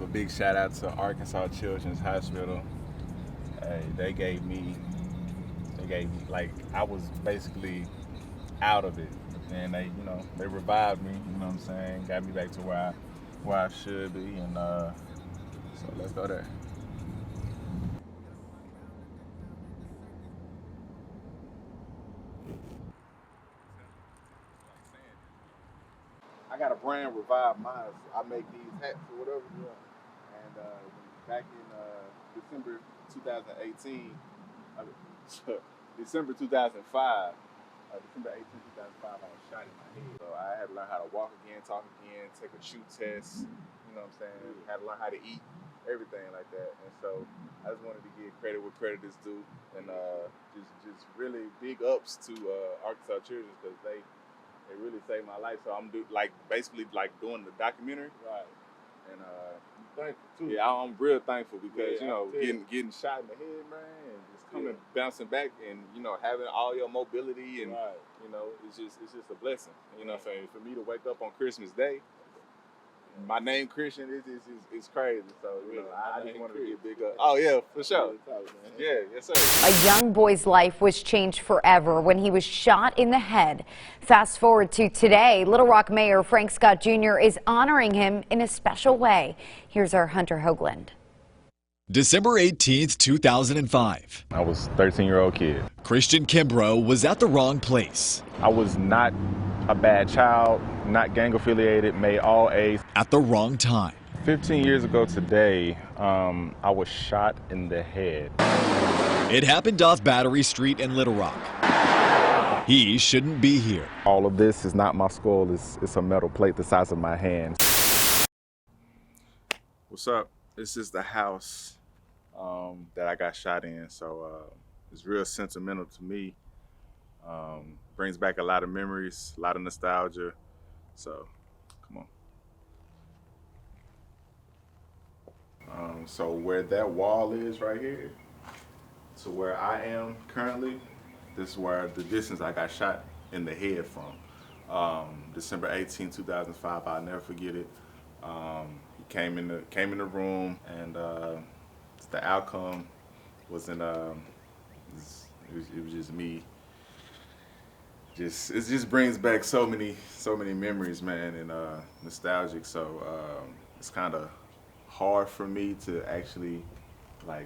a big shout out to Arkansas Children's Hospital. They gave me, like, I was basically out of it. And they revived me, you know what I'm saying? Got me back to where I should be. And so let's go there. I got a brand, Revive Minds. I make these hats or whatever. Yeah. And back in December 2018, December 2005, December 18, 2005, I was shot in my head. So I had to learn how to walk again, talk again, take a shoe test. You know what I'm saying? Had to learn how to eat, everything like that. And so I just wanted to give credit where credit is due, and just really big ups to Arkansas Children's, because they really saved my life. So I'm basically doing the documentary. Right. And thankful too. Yeah, I'm real thankful because getting shot in the head, man, and just coming bouncing back, and having all your mobility, and it's just a blessing. You know what I'm saying? For me to wake up on Christmas Day, my name Christian is crazy. So I just wanted to get big up. Oh yeah, for sure. Yeah, yes sir. A young boy's life was changed forever when he was shot in the head. Fast forward to today, Little Rock Mayor Frank Scott Jr. is honoring him in a special way. Here's our Hunter Hoagland. December 18th, 2005. I was a 13-year-old kid. Christian Kimbrough was at the wrong place. I was not a bad child, not gang affiliated, made all A's. At the wrong time. 15 years ago today, I was shot in the head. It happened off Battery Street in Little Rock. He shouldn't be here. All of this is not my skull, it's a metal plate the size of my hand. What's up? This is the house that I got shot in, so it's real sentimental to me. Brings back a lot of memories, a lot of nostalgia, so come on. So where that wall is right here to where I am currently, this is where the distance I got shot in the head from. December 18, 2005, I'll never forget it. He came in the room, and the outcome wasn't. It was just me. It just brings back so many memories, man, and nostalgic. So it's kind of hard for me to actually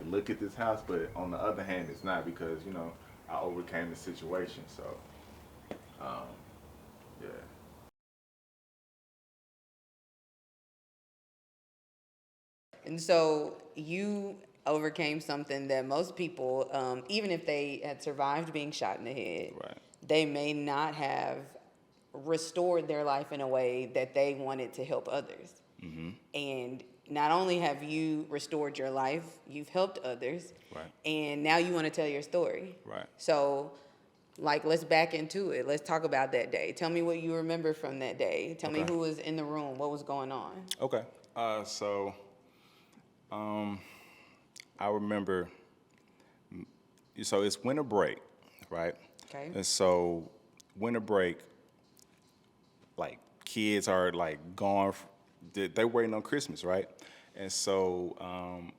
look at this house, but on the other hand, it's not, because I overcame the situation. So yeah. And so you overcame something that most people, even if they had survived being shot in the head, Right. they may not have restored their life in a way that they wanted to help others. Mm-hmm. And not only have you restored your life, you've helped others. Right. And now you want to tell your story. Right. So, let's back into it. Let's talk about that day. Tell me what you remember from that day. Tell me who was in the room, what was going on. Okay. I remember, so it's winter break, right? Okay. And so winter break, kids are gone, they're waiting on Christmas, right? And so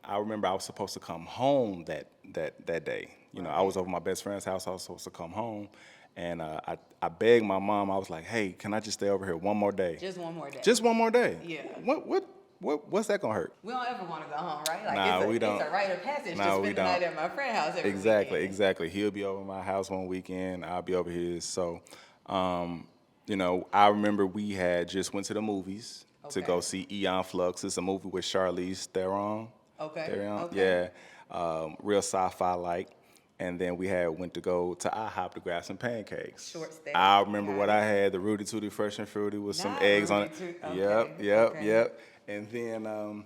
I remember I was supposed to come home that day. I was over my best friend's house. I was supposed to come home, and I begged my mom. I was like, "Hey, can I just stay over here one more day? Just one more day. Just one more day. Yeah. What's that gonna hurt?" We don't ever want to go home, right? Nah, we don't. It's a rite of passage Nah, to spend we the night don't. at my friend's house every Exactly, weekend. exactly. He'll be over my house one weekend. I'll be over his. So, I remember we had just went to the movies to go see Eon Flux. It's a movie with Charlize Theron. Okay. Yeah. Real sci-fi like. And then we went to go to IHOP to grab some pancakes. Short stay. I remember what I had, the Rudy Tooty Fresh and Fruity with some eggs on it. Yep. And then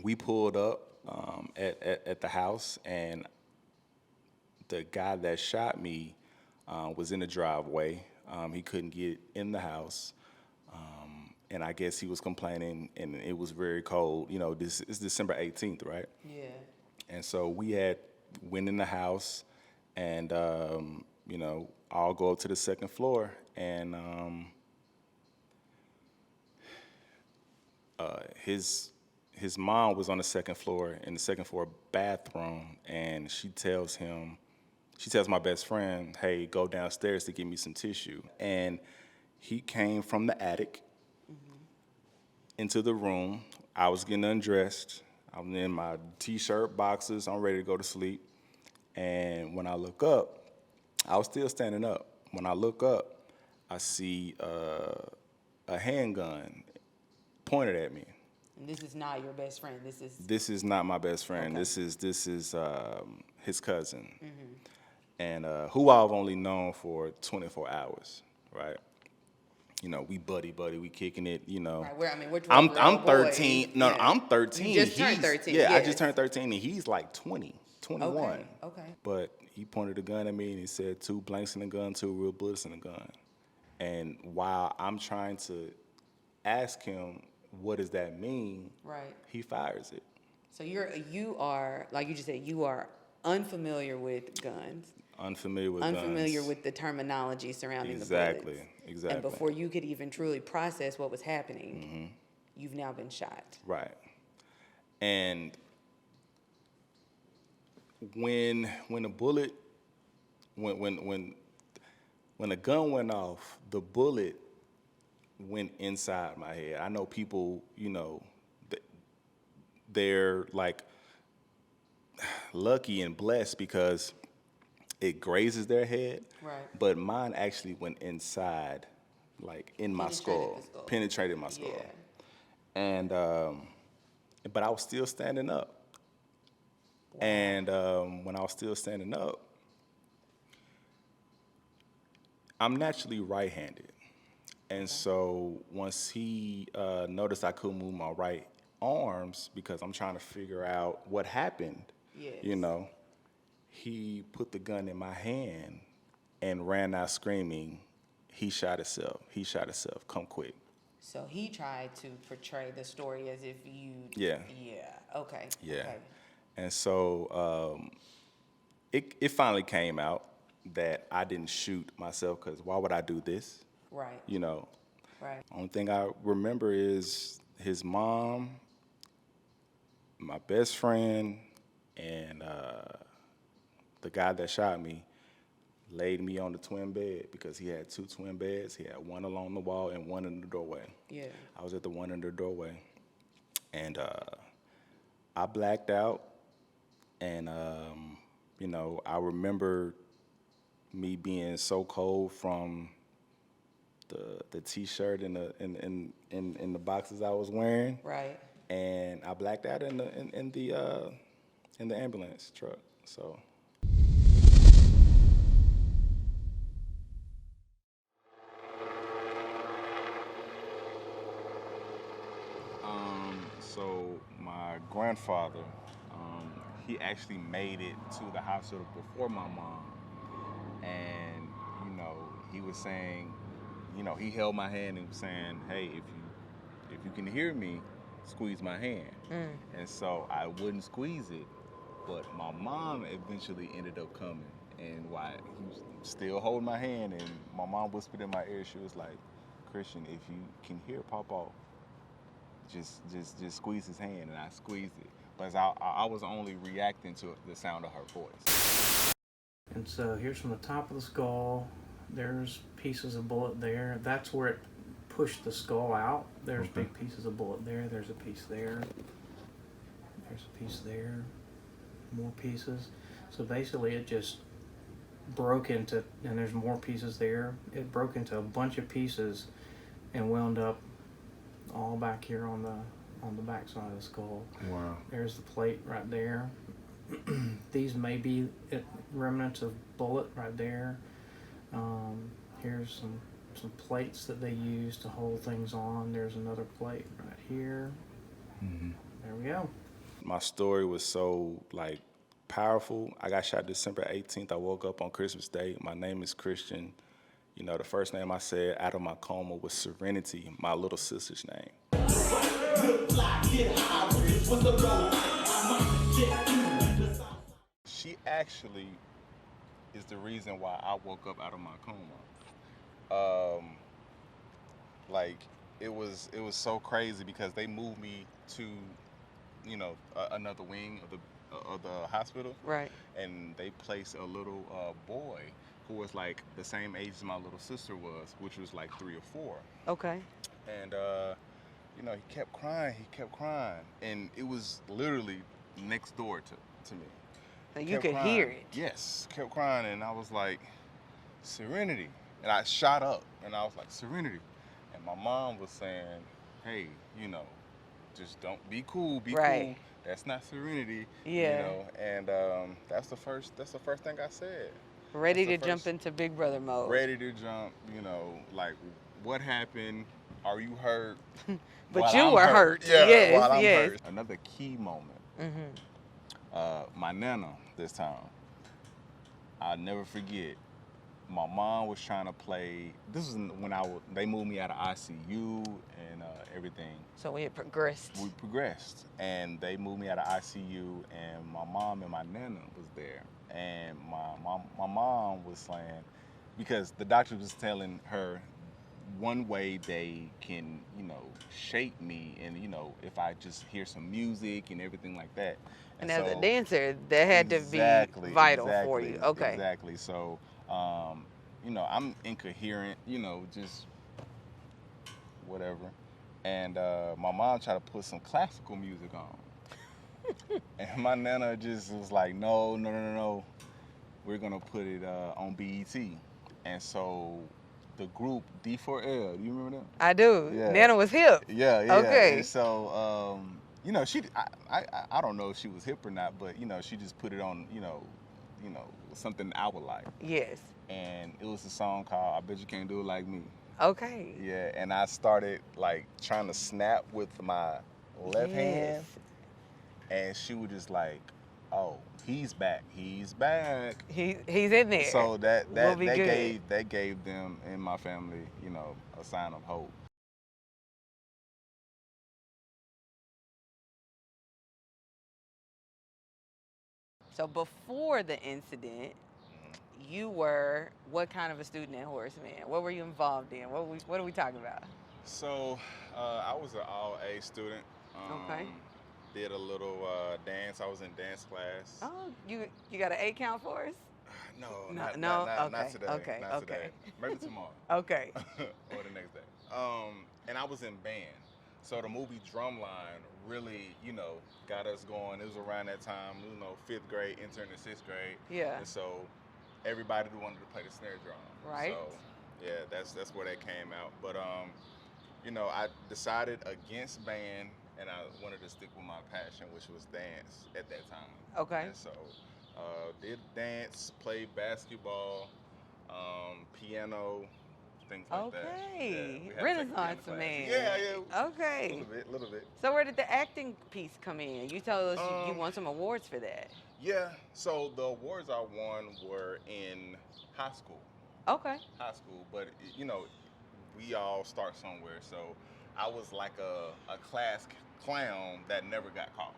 we pulled up at the house, and the guy that shot me was in the driveway. He couldn't get in the house. And I guess he was complaining, and it was very cold. This is December 18th, right? Yeah. And so we went in the house, and all go up to the second floor, and his his mom was on the second floor in the second floor bathroom, and she tells my best friend, hey, go downstairs to get me some tissue. And he came from the attic into the room. I was getting undressed. I'm in my T-shirt, boxers. I'm ready to go to sleep. And when I look up, I was still standing up. When I look up, I see a handgun pointed at me. And this is not your best friend. This is not my best friend. Okay. This is his cousin, and who I've only known for 24 hours, right? You know, we buddy, we kicking it. You know, right. We're I'm 13. boys. No, Yeah. I'm 13. You just turned 13. Yeah, I yes. just turned 13, and he's like 20, 21. Okay. But he pointed a gun at me, and he said 2 blanks in the gun, 2 real bullets in the gun. And while I'm trying to ask him, what does that mean? Right. He fires it. So you are, like you just said, you are unfamiliar with guns. Unfamiliar with guns. Unfamiliar with the terminology surrounding the bullets. Exactly. And before you could even truly process what was happening, you've now been shot. Right. And when a bullet, when a gun went off, the bullet went inside my head. I know people, you know, they're like lucky and blessed because it grazes their head. Right. But mine actually went inside, like in my skull, penetrated my skull. Yeah. And but I was still standing up. Wow. And when I was still standing up, I'm naturally right-handed. And so once he noticed I couldn't move my right arms because I'm trying to figure out what happened, you know, he put the gun in my hand and ran out screaming, he shot himself, come quick. So he tried to portray the story as if you... Yeah. Yeah, okay. Yeah. Okay. And so it finally came out that I didn't shoot myself because why would I do this? Right. You know. Right. Only thing I remember is his mom, my best friend, and the guy that shot me laid me on the twin bed because he had 2 twin beds. He had one along the wall and one in the doorway. Yeah. I was at the one in the doorway. And I blacked out. And, you know, I remember me being so cold from the T-shirt and the boxes I was wearing. Right. And I blacked out in the ambulance truck. So. So my grandfather, he actually made it to the hospital before my mom. And, you know, he was saying, you know, he held my hand and was saying, hey, if you can hear me, squeeze my hand. And so I wouldn't squeeze it, but my mom eventually ended up coming. And while he was still holding my hand, and my mom whispered in my ear, she was like, Christian, if you can hear Papa, just squeeze his hand. And I squeezed it. But I was only reacting to the sound of her voice. And so here's from the top of the skull, there's pieces of bullet there. That's where it pushed the skull out. There's big pieces of bullet there. There's a piece there. There's a piece there. More pieces. So basically it just broke into, and there's more pieces there. It broke into a bunch of pieces and wound up all back here on the back side of the skull. Wow. There's the plate right there. These may be remnants of bullet right there. Here's some plates that they use to hold things on. There's another plate right here. There we go. My story was so like powerful. I got shot December 18th. I woke up on Christmas Day. My name is Christian. You know, the first name I said out of my coma was Serenity, my little sister's name. She actually is the reason why I woke up out of my coma. Like it was so crazy because they moved me to another wing of the hospital. Right. And they placed a little boy who was like the same age as my little sister was, which was like 3 or 4. Okay. And he kept crying, and it was literally next door to me. So you could hear it. Yes, kept crying, and I was like, Serenity. And I shot up, and I was like, Serenity. And my mom was saying, hey, just don't be cool, be cool. That's not Serenity. Yeah. And that's the first thing I said. Ready to jump into Big Brother mode. Ready to jump, like, what happened? Are you hurt? But you were hurt. Yeah, yes, while I'm yes. hurt. Another key moment. My nana this time. I'll never forget. My mom was trying to play. This is when they moved me out of ICU and everything. So we had progressed. We progressed, and they moved me out of ICU, and my mom and my nana was there, and my mom was saying, because the doctor was telling her one way they can, shape me, and if I just hear some music and everything like that. And as a dancer, that had to be vital for you. Okay. Exactly. So, I'm incoherent, just whatever. And my mom tried to put some classical music on. And my nana just was like, no. We're going to put it on BET. And so the group D4L, do you remember them? I do. Yeah. Nana was hip. Yeah. Okay. And so, I don't know if she was hip or not, but, she just put it on, something I would like. Yes. And it was a song called I Bet You Can't Do It Like Me. Okay. Yeah, and I started like trying to snap with my left hand, and she was just like, "Oh, he's back. He's back. He's in there." So that we'll be gave them and my family, a sign of hope. So before the incident, you were what kind of a student at Horace Mann? What were you involved in? What are we talking about? So I was an all-A student. Okay. Did a little dance. I was in dance class. Oh, you got an 8 count for us? No, okay. not today. Okay. Not Okay. today. Maybe tomorrow. Okay. Or the next day. And I was in band. So the movie Drumline really, got us going. It was around that time, 5th grade, entering the 6th grade. Yeah. And so everybody wanted to play the snare drum. Right. So yeah, that's where that came out. But I decided against band, and I wanted to stick with my passion, which was dance at that time. Okay. And so did dance, played basketball, piano, things like that. Okay. Yeah, Renaissance man. Yeah. Okay. A little bit. So where did the acting piece come in? You told us you won some awards for that. Yeah. So the awards I won were in high school. Okay. High school, but we all start somewhere. So I was like a class clown that never got caught.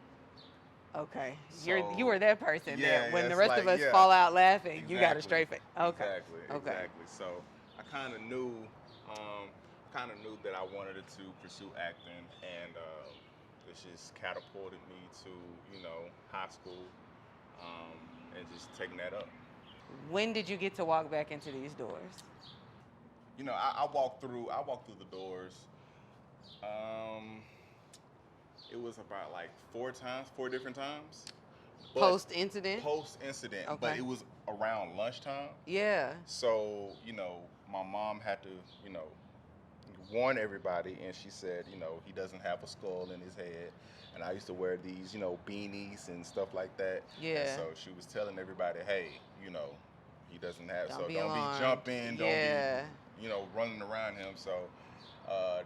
Okay. So, you were that person that when the it's rest like, of us fall out laughing, you got a straight face. Okay. Exactly. So I kind of knew that I wanted to pursue acting, and it just catapulted me to high school, and just taking that up. When did you get to walk back into these doors? I walked through the doors. It was about like 4 different times. Post incident? Post incident, Okay. but it was around lunchtime. Yeah. So, my mom had to, warn everybody, and she said, he doesn't have a skull in his head. And I used to wear these, beanies and stuff like that. Yeah. And so she was telling everybody, hey, he doesn't have, Don't so be don't alarmed. be jumping, don't Yeah. be, running around him. So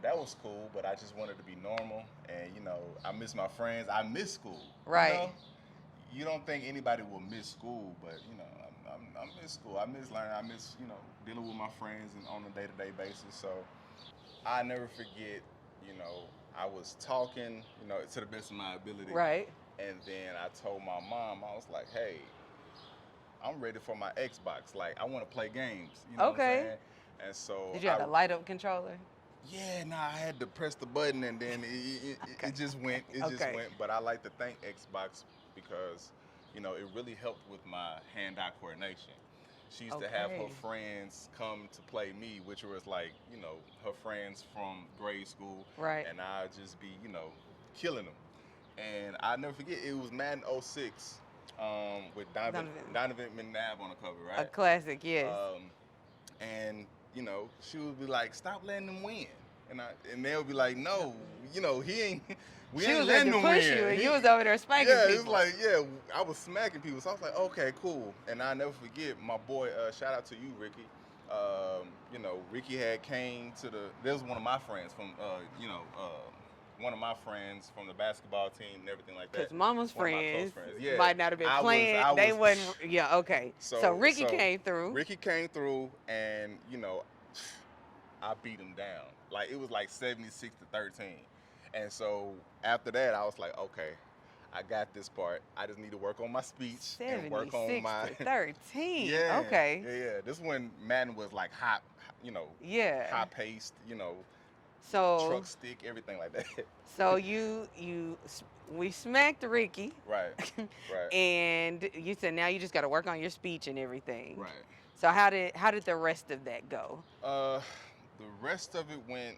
that was cool, but I just wanted to be normal. And, I miss my friends. I miss school. Right. You don't think anybody will miss school, but, I miss school. I miss learning. I miss, dealing with my friends and on a day-to-day basis. So I never forget, I was talking, to the best of my ability. Right. And then I told my mom, I was like, hey, I'm ready for my Xbox. Like, I want to play games. You know what I'm saying? And so Did you have a light up controller? Yeah, nah, I had to press the button and then it just went. It just Okay. went. But I like to thank Xbox because, it really helped with my hand-eye coordination. She used to have her Okay. friends come to play me, which was like, her friends from grade school. Right. And I'd just be, killing them. And I'll never forget, it was Madden '06 with Donovan McNabb on the cover, A right? classic, yes. And she would be like, "Stop letting them win," and they'll be like, "No, he ain't. We She ain't was letting ready to him push win." you, and you was over there spanking Yeah, people. it was like, yeah, I was smacking people. So I was like, okay, cool. And I never forget my boy. Shout out to you, Ricky. Ricky had came to the. There's one of my friends from, one of my friends from the basketball team and everything like that. Because mama's One of my close friends Yeah, might not have been playing. They wasn't. Yeah, okay. So Ricky came through. Ricky came through, and I beat him down. Like, it was like 76-13. And so after that, I was like, okay, I got this part. I just need to work on my speech and work on my 76-13. Yeah. Okay. Yeah. This is when Madden was like hot, Yeah. high paced, So truck stick, everything like that. So we smacked Ricky. Right. Right. And you said now you just got to work on your speech and everything. Right. So how did the rest of that go? The rest of it went,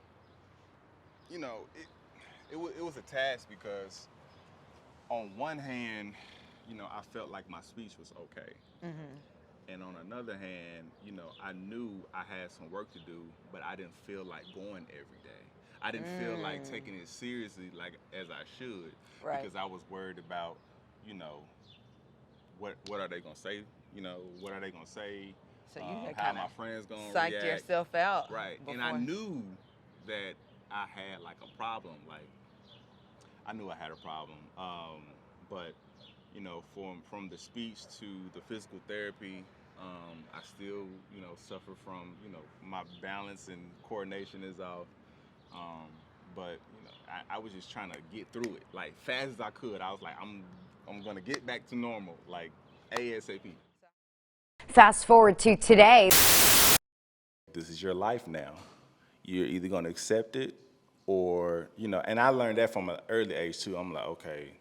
it was a task because on one hand, I felt like my speech was okay. Mm-hmm. And on another hand, I knew I had some work to do, but I didn't feel like going every day. I didn't feel like taking it seriously like as I should, Right. because I was worried about, what are they gonna say? What are they gonna say? So you had how kind my of friends gonna psyched react. yourself out. Right. Before. And I knew that I had like a problem. Like, I knew I had a problem. But from the speech to the physical therapy, I still, suffer from, my balance and coordination is off. But I was just trying to get through it like fast as I could. I was like, I'm gonna get back to normal, like ASAP. Fast forward to today. This is your life now. You're either gonna accept it or, and I learned that from an early age too. I'm like, okay,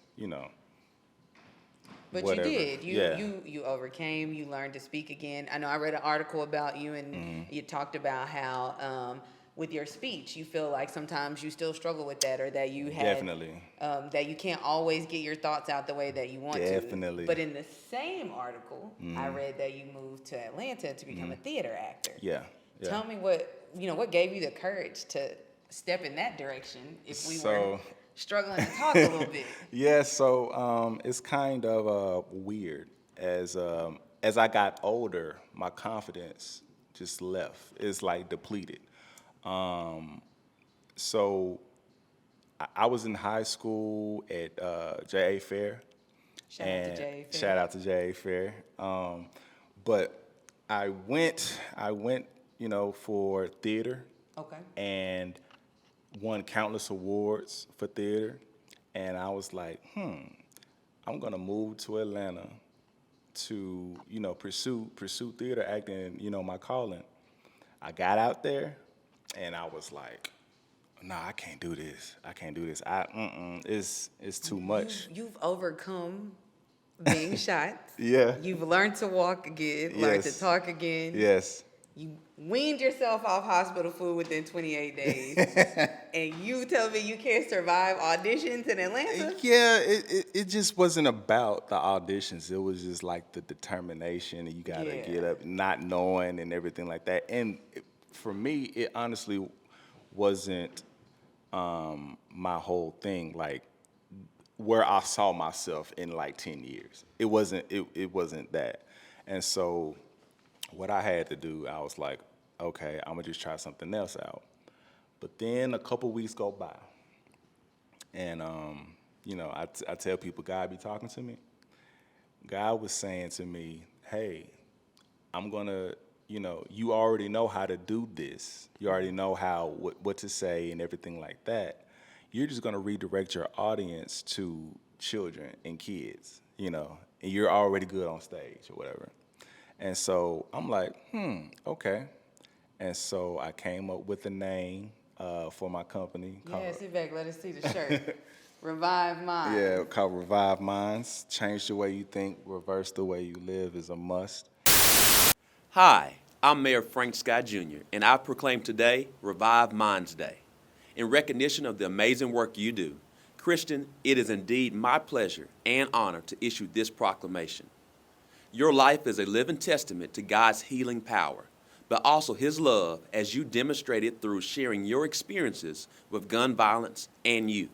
But whatever. you did. Yeah. You overcame. You learned to speak again. I know I read an article about you, and you talked about how with your speech, you feel like sometimes you still struggle with that, or that you had Definitely. That you can't always get your thoughts out the way that you want Definitely. to. But in the same article, I read that you moved to Atlanta to become a theater actor. Yeah. Tell me what gave you the courage to step in that direction if we were struggling to talk a little bit. Yeah, so it's kind of weird. As I got older, my confidence just left. It's like depleted. So I was in high school at J.A. Fair. Shout out to J.A. Fair. But I went, for theater. Okay. And won countless awards for theater. And I was like, I'm gonna move to Atlanta to, pursue theater acting, my calling. I got out there and I was like, nah, I can't do this. It's too much. You've overcome being shot. Yeah. You've learned to walk again, learned to talk again. Yes. You weaned yourself off hospital food within 28 days. And you tell me you can't survive auditions in Atlanta? Yeah, it just wasn't about the auditions. It was just like the determination, and you gotta get up not knowing and everything like that. And for me, it honestly wasn't my whole thing, like where I saw myself in like 10 years. It wasn't that. And so what I had to do, I was like, okay, I'm gonna just try something else out. But then a couple weeks go by, and I tell people, God be talking to me. God was saying to me, hey, I'm gonna, you already know how to do this. You already know what to say and everything like that. You're just gonna redirect your audience to children and kids, and you're already good on stage or whatever. And so I'm like, okay. And so I came up with a name, for my company. Yeah, sit back, let us see the shirt. Revive Minds. Yeah, called Revive Minds. Change the way you think, reverse the way you live is a must. Hi, I'm Mayor Frank Scott Jr., and I proclaim today Revive Minds Day. In recognition of the amazing work you do, Christian, it is indeed my pleasure and honor to issue this proclamation. Your life is a living testament to God's healing power, but also His love as you demonstrate it through sharing your experiences with gun violence and youth.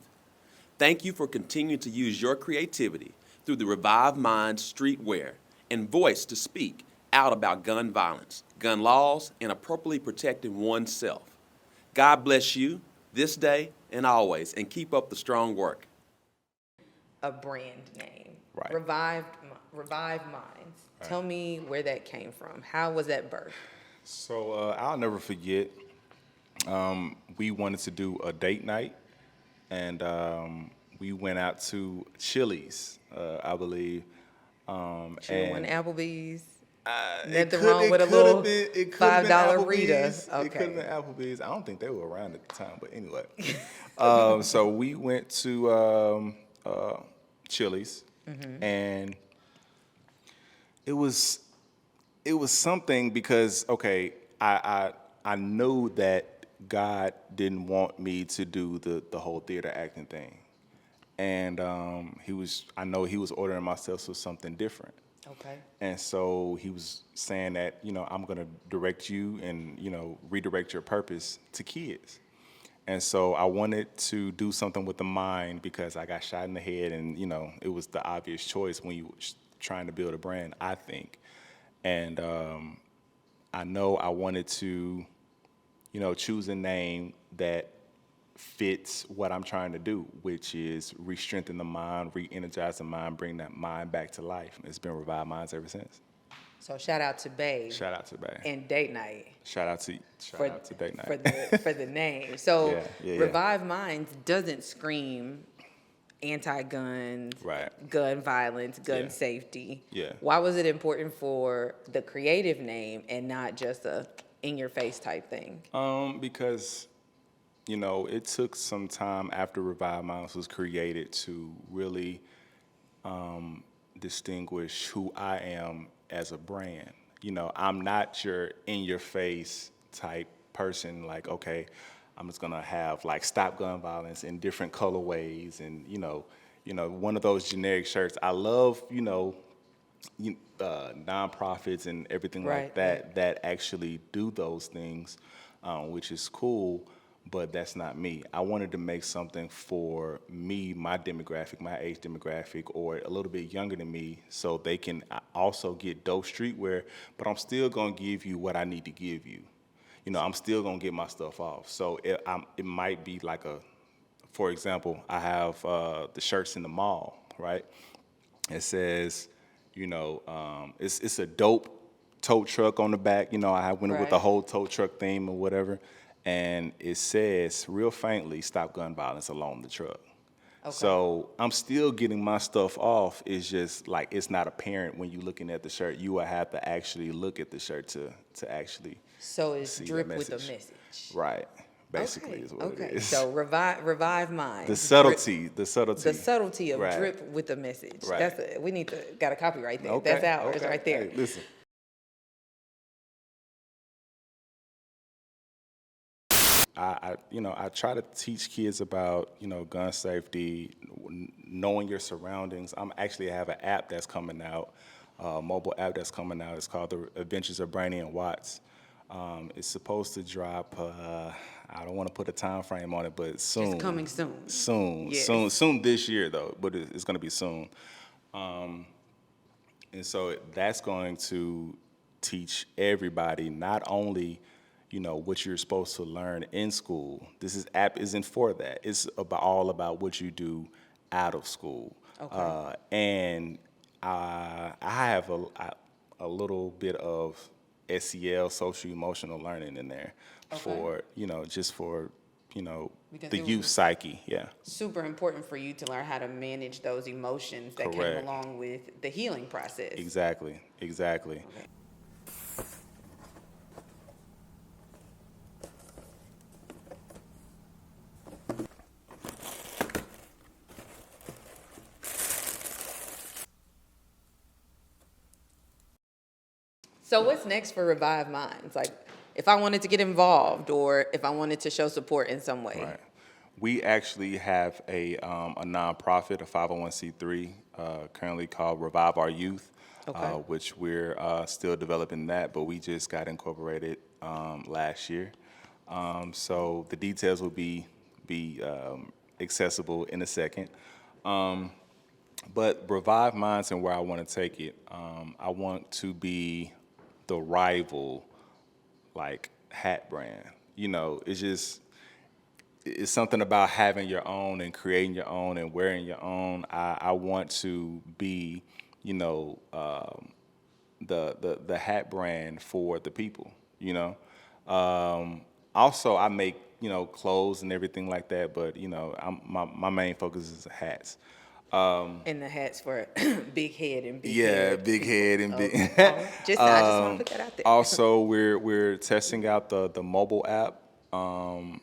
Thank you for continuing to use your creativity through the Revive Minds streetwear and voice to speak out about gun violence, gun laws, and appropriately protecting oneself. God bless you this day and always, and keep up the strong work. A brand name. Right. Revive Minds. Right. Tell me where that came from. How was that birthed? So I'll never forget, we wanted to do a date night, and we went out to Chili's, I believe. Should one Applebee's. It Nothing wrong with a little $5 Rita. It could have Okay. been Applebee's. I don't think they were around at the time, but anyway. So we went to Chili's, and it was something because, okay, I knew that God didn't want me to do the whole theater acting thing, and I know he was ordering my steps for something different. Okay. And so he was saying that, I'm going to direct you and, redirect your purpose to kids. And so I wanted to do something with the mind because I got shot in the head, and, it was the obvious choice when you were trying to build a brand, I think. And I know I wanted to, choose a name that fits what I'm trying to do, which is re-strengthen the mind, re-energize the mind, bring that mind back to life. It's been Revive Minds ever since. So shout out to Babe. Shout out to Babe. And Date Night. Shout out to Date Night. For the name. So Yeah. Revive Minds doesn't scream anti-gun, Right. gun violence, gun safety. Yeah. Why was it important for the creative name and not just a in-your-face type thing? Because it took some time after Revive Minds was created to really distinguish who I am as a brand. I'm not your in-your-face type person, like, okay, I'm just gonna have like stop gun violence in different colorways and, one of those generic shirts. I love, nonprofits and everything like that actually do those things, which is cool. But that's not me. I wanted to make something for me, my demographic, my age demographic, or a little bit younger than me, so they can also get dope streetwear, but I'm still gonna give you what I need to give you. I'm still gonna get my stuff off. So it might be like for example, I have the shirts in the mall, right? It says, it's a dope tow truck on the back. I went with the whole tow truck theme or whatever. And it says real faintly, stop gun violence along the truck. Okay. So I'm still getting my stuff off. It's just like it's not apparent when you're looking at the shirt. You will have to actually look at the shirt to actually So it's see drip the with a message. message. Right. Basically is what it is. So revive Minds. The subtlety. The subtlety of right. drip with a message. Right. We need to got a copyright there. Okay. That's ours right there. Hey, listen. I try to teach kids about, gun safety, knowing your surroundings. I have an app that's coming out, a mobile app that's coming out. It's called The Adventures of Brainy and Watts. It's supposed to drop, I don't want to put a time frame on it, but soon. It's coming soon. Soon this year, though, but it's going to be soon. And so that's going to teach everybody not only what you're supposed to learn in school. App isn't for that. It's all about what you do out of school. Okay. And I have a little bit of SEL, social emotional learning in there for just for Because the youth psyche. Yeah. Super important for you to learn how to manage those emotions that came along with the healing process. Exactly. Okay. So what's next for Revive Minds? Like, if I wanted to get involved or if I wanted to show support in some way. Right. We actually have a nonprofit, a 501c3, currently called Revive Our Youth, Okay. which we're still developing that, but we just got incorporated last year. So the details will be accessible in a second. But Revive Minds and where I want to take it, I want to be the rival, like, hat brand. You know, it's something about having your own and creating your own and wearing your own. I want to be, you know, the hat brand for the people, you know. Also, I make, you know, clothes and everything like that, but, you know, my main focus is hats. And the hats for big head and big Yeah, head. big head and big. I just want to put that out there. Also, we're testing out the mobile app, The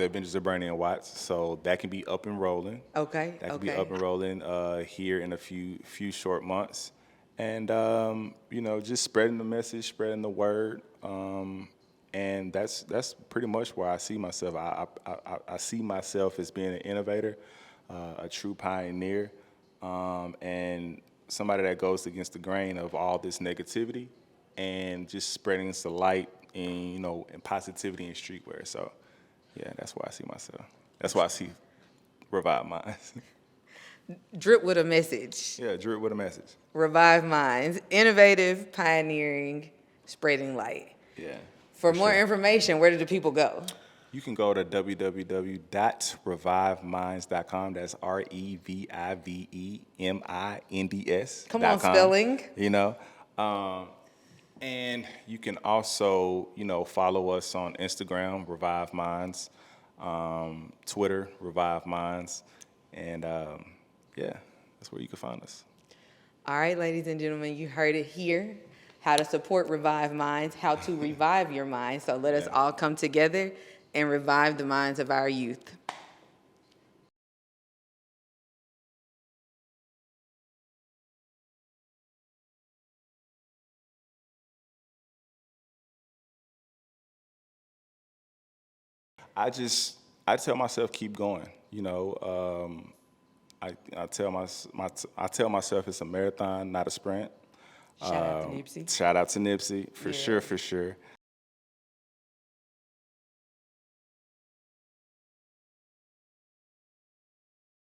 Adventures of Bernie and Watts. So that can be up and rolling. Okay. That can be Okay. up and rolling here in a few short months, and you know, just spreading the message, spreading the word, and that's pretty much where I see myself. I see myself as being an innovator, a true pioneer, and somebody that goes against the grain of all this negativity, and just spreading the light and, you know, and positivity in streetwear. So, yeah, that's where I see myself. That's why I see Revive Minds. Drip with a message. Yeah, drip with a message. Revive Minds. Innovative, pioneering, spreading light. Yeah. For more sure. information, where do the people go? You can go to www.reviveminds.com. That's REVIVEMINDS. Come on, spelling. You know, and you can also, you know, follow us on Instagram, Revive Minds, Twitter, Revive Minds, and yeah, that's where you can find us. All right, ladies and gentlemen, you heard it here. How to support Revive Minds, how to revive your mind. So let us all come together and revive the minds of our youth. I tell myself keep going. You know, I tell myself it's a marathon, not a sprint. Shout out to Nipsey. Shout out to Nipsey for Yeah. sure, for sure.